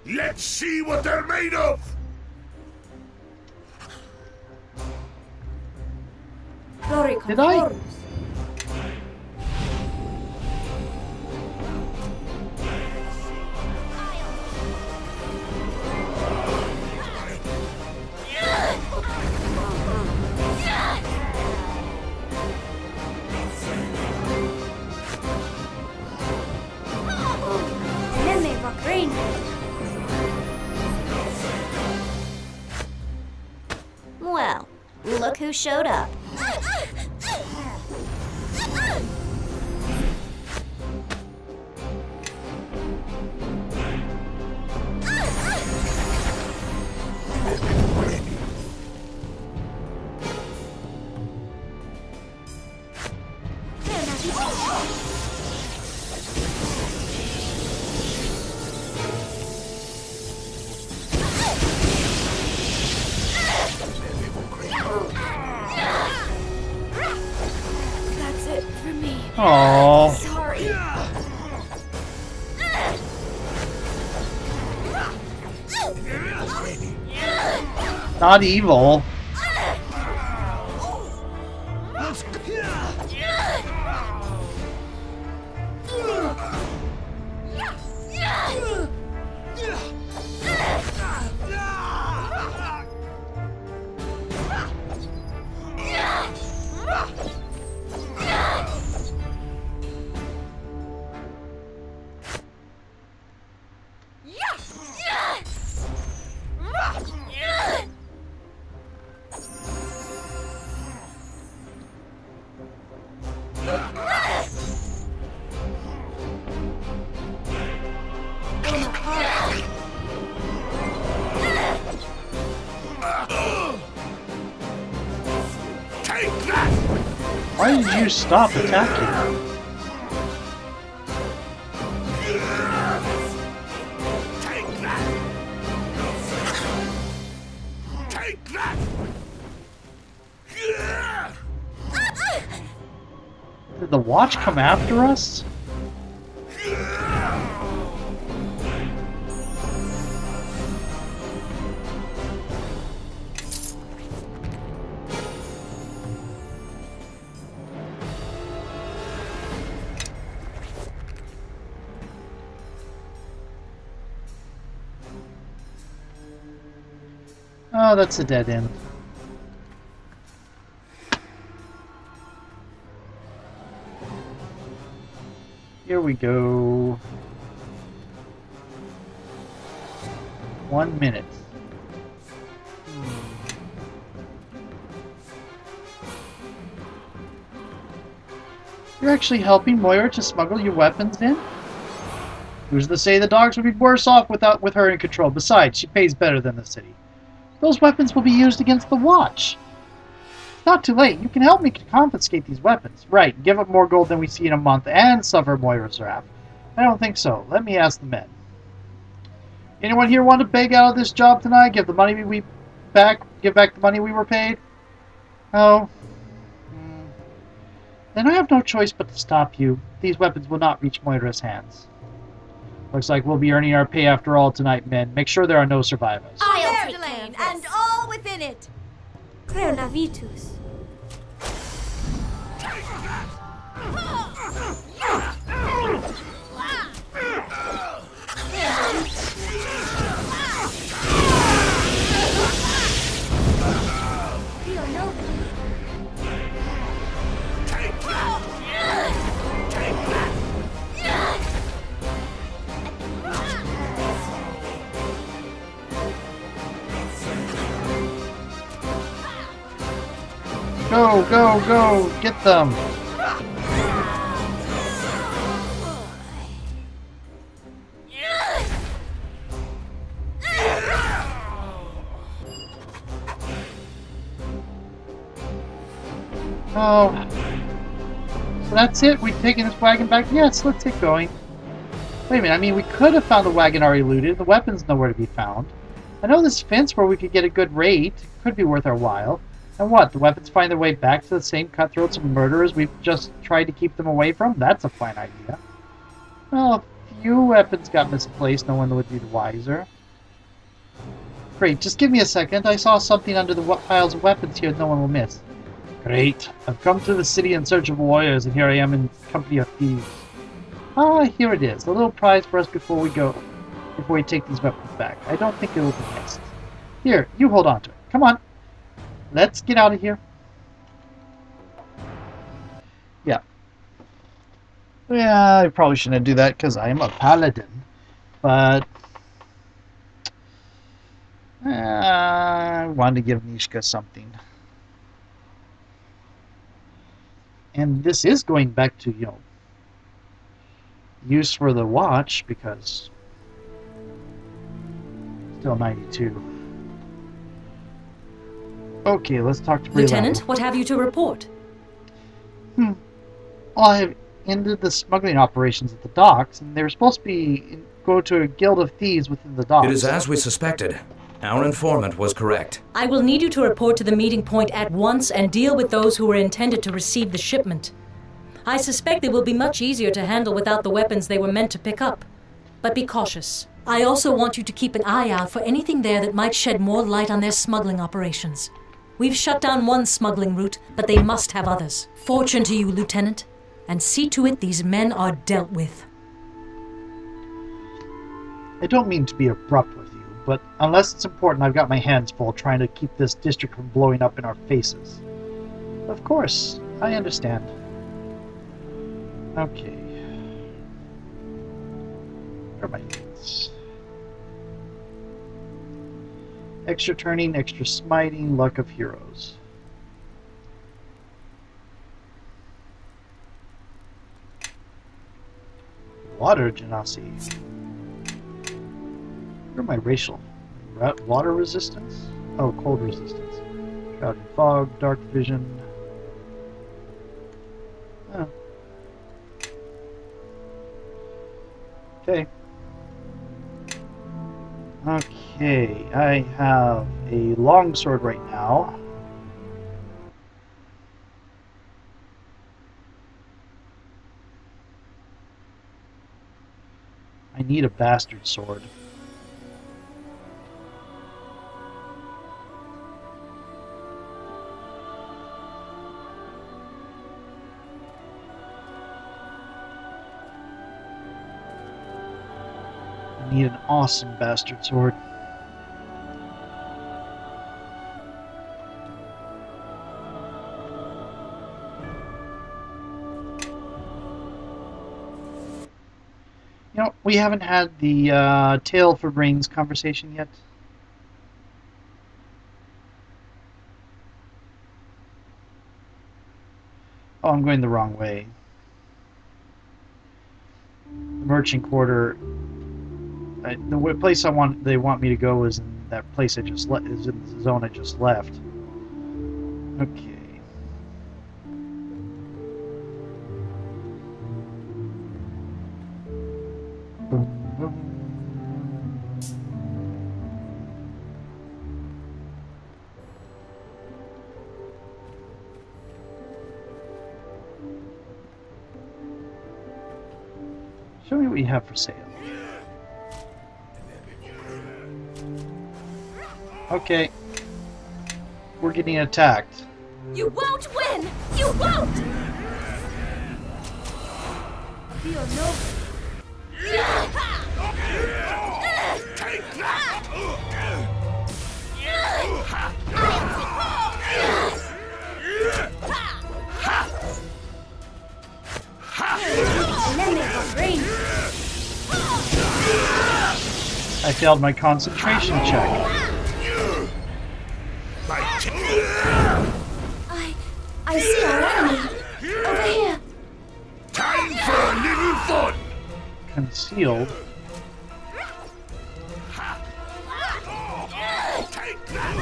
Let's see what they're made of! Did I? Well, look who showed up. That's it for me. Aww. Sorry. Not evil. Why did you stop attacking? Take that! Did the watch come after us? Oh, that's a dead end. Here we go. 1 minute. You're actually helping Moira to smuggle your weapons in? Who's to say the dogs would be worse off with her in control? Besides, she pays better than the city. Those weapons will be used against the Watch. It's not too late. You can help me to confiscate these weapons. Right, give up more gold than we see in a month and suffer Moira's wrath. I don't think so. Let me ask the men. Anyone here want to beg out of this job tonight? Give back the money we were paid? Oh. Then I have no choice but to stop you. These weapons will not reach Moira's hands. Looks like we'll be earning our pay after all tonight, men. Make sure there are no survivors. I'll take care of this. And all within it. Creonavitus. Go, go, go! Get them! Oh. So that's it? We've taken this wagon back? Yes, let's get going. Wait a minute, I mean, we could have found the wagon already looted. The weapon's nowhere to be found. I know this fence where we could get a good rate. Could be worth our while. And what, the weapons find their way back to the same cutthroats and murderers we've just tried to keep them away from? That's a fine idea. Well, if few weapons got misplaced, no one would be the wiser. Great, just give me a second. I saw something under the piles of weapons here no one will miss. Great. I've come to the city in search of warriors, and here I am in company of thieves. Ah, here it is. A little prize for us before we take these weapons back. I don't think it will be missed. Here, you hold on to it. Come on. Let's get out of here. Yeah. Yeah, I probably shouldn't do that because I am a paladin. But I wanted to give Nishka something. And this is going back to, use for the watch because still 92. Okay, let's talk to Bree. Lieutenant, what have you to report? I have ended the smuggling operations at the docks, and they were supposed to go to a guild of thieves within the docks. It is as we suspected. Our informant was correct. I will need you to report to the meeting point at once and deal with those who were intended to receive the shipment. I suspect they will be much easier to handle without the weapons they were meant to pick up. But be cautious. I also want you to keep an eye out for anything there that might shed more light on their smuggling operations. We've shut down one smuggling route, but they must have others. Fortune to you, Lieutenant, and see to it these men are dealt with. I don't mean to be abrupt with you, but unless it's important, I've got my hands full trying to keep this district from blowing up in our faces. Of course, I understand. Okay. Where are my things? Extra turning, extra smiting, luck of heroes. Water genasi. Where are my racial? Water resistance? Oh, cold resistance. Shrouded fog, dark vision. Oh. Okay. Okay, I have a longsword right now. I need a bastard sword. I need an awesome bastard sword. You know, we haven't had the Tale for Brains conversation yet. Oh, I'm going the wrong way. The merchant quarter. The place they want me to go is in that place is in the zone I just left. Okay. Boom, boom. Show me what you have for sale. Okay. We're getting attacked. You won't win! You won't! Feel no. Take that! I failed my concentration check. I see our enemy. Over here. Time for a little fun! Concealed. Take that!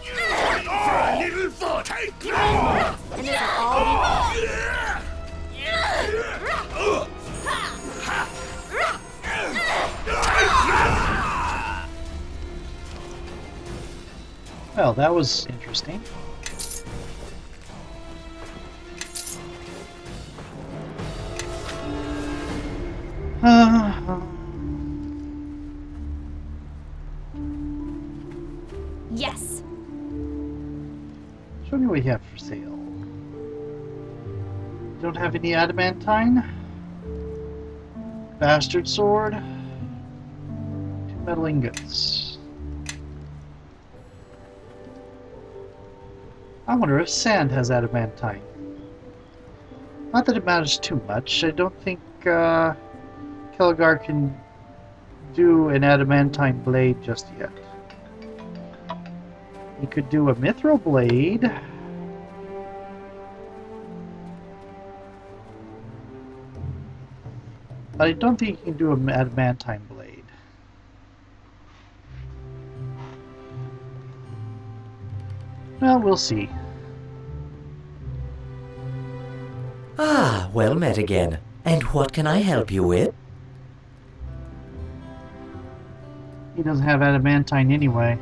Time for a little fun! Take that! And this will all be. Well, that was interesting. Yes. Show me what you have for sale. Don't have any adamantine? Bastard sword? 2 metal ingots. I wonder if sand has adamantine. Not that it matters too much. I don't think Kelgar can do an adamantine blade just yet. He could do a mithril blade. But I don't think he can do an adamantine blade. Well, we'll see. Ah, well met again. And what can I help you with? He doesn't have adamantine anyway.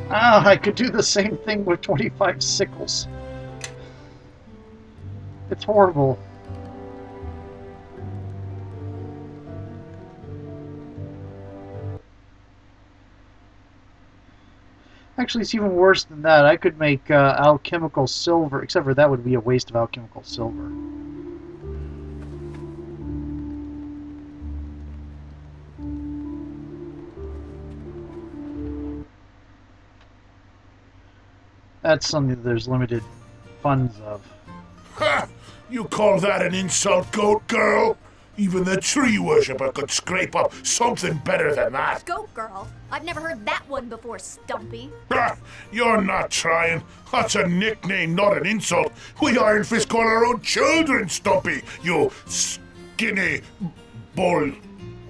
Ah, I could do the same thing with 25 sickles. It's horrible. Actually, it's even worse than that. I could make alchemical silver, except for that would be a waste of alchemical silver. That's something that there's limited funds of. Ha! You call that an insult, goat girl? Even the tree worshipper could scrape up something better than that. Goat girl. I've never heard that one before, Stumpy. Ha! You're not trying. That's a nickname, not an insult. We Iron Fist call our own children Stumpy, you skinny bull.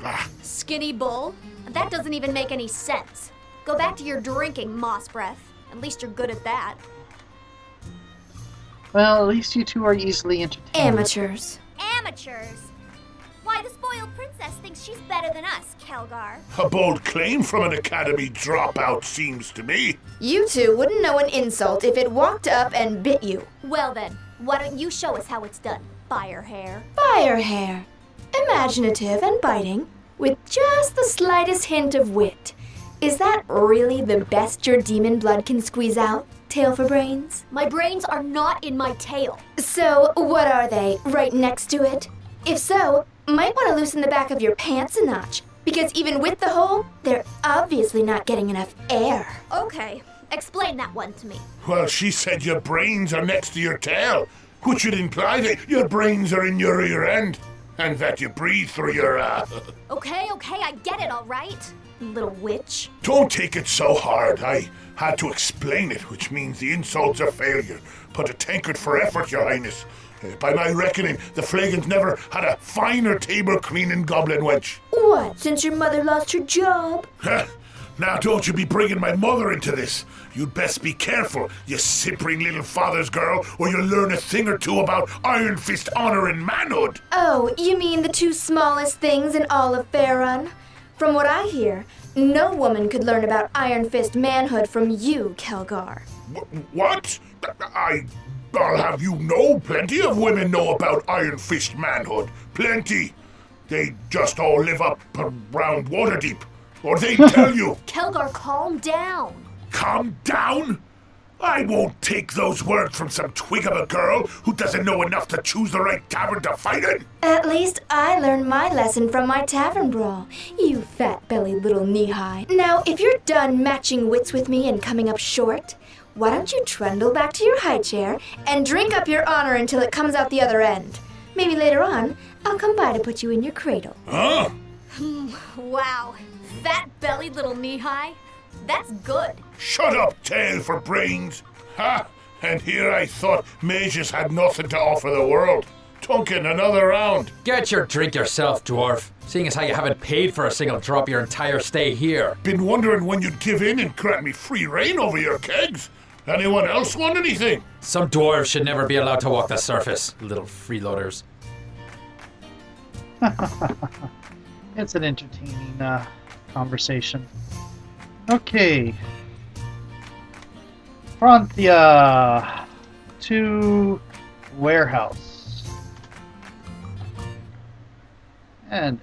Ah. Skinny bull? That doesn't even make any sense. Go back to your drinking, Moss Breath. At least you're good at that. Well, at least you two are easily entertained. Amateurs. Amateurs. Why, the spoiled princess thinks she's better than us, Kelgar. A bold claim from an academy dropout, seems to me. You two wouldn't know an insult if it walked up and bit you. Well then, why don't you show us how it's done, Firehair? Fire hair. Imaginative and biting, with just the slightest hint of wit. Is that really the best your demon blood can squeeze out, Tail for Brains? My brains are not in my tail. So, what are they, right next to it? If so, might want to loosen the back of your pants a notch, because even with the hole, they're obviously not getting enough air. Okay, explain that one to me. Well, she said your brains are next to your tail, which would imply that your brains are in your rear end, and that you breathe through your, Okay, I get it, all right? Little witch. Don't take it so hard. I had to explain it, which means the insult's a failure. But a tankard for effort, your highness. By my reckoning, the Flagons never had a finer table cleaning goblin wench. What, since your mother lost her job? Now don't you be bringing my mother into this. You'd best be careful, you simpering little father's girl, or you'll learn a thing or two about Iron Fist honor and manhood. Oh, you mean the two smallest things in all of Faerun? From what I hear, no woman could learn about Iron Fist manhood from you, Kelgar. What? I'll have you know, plenty of women know about Iron Fist manhood. Plenty. They just all live up around Waterdeep. Or they tell you. Kelgar, calm down. Calm down? I won't take those words from some twig of a girl who doesn't know enough to choose the right tavern to fight in. At least I learned my lesson from my tavern brawl, you fat-bellied little knee-high. Now, if you're done matching wits with me and coming up short, why don't you trundle back to your high chair and drink up your honor until it comes out the other end? Maybe later on, I'll come by to put you in your cradle. Huh? Wow, fat-bellied little knee-high. That's good. Shut up, Tail for Brains. Ha! And here I thought mages had nothing to offer the world. Tunkin, another round. Get your drink yourself, dwarf. Seeing as how you haven't paid for a single drop your entire stay here. Been wondering when you'd give in and grant me free reign over your kegs. Anyone else want anything? Some dwarves should never be allowed to walk the surface, little freeloaders. It's an entertaining conversation. Okay. Franthea to warehouse. And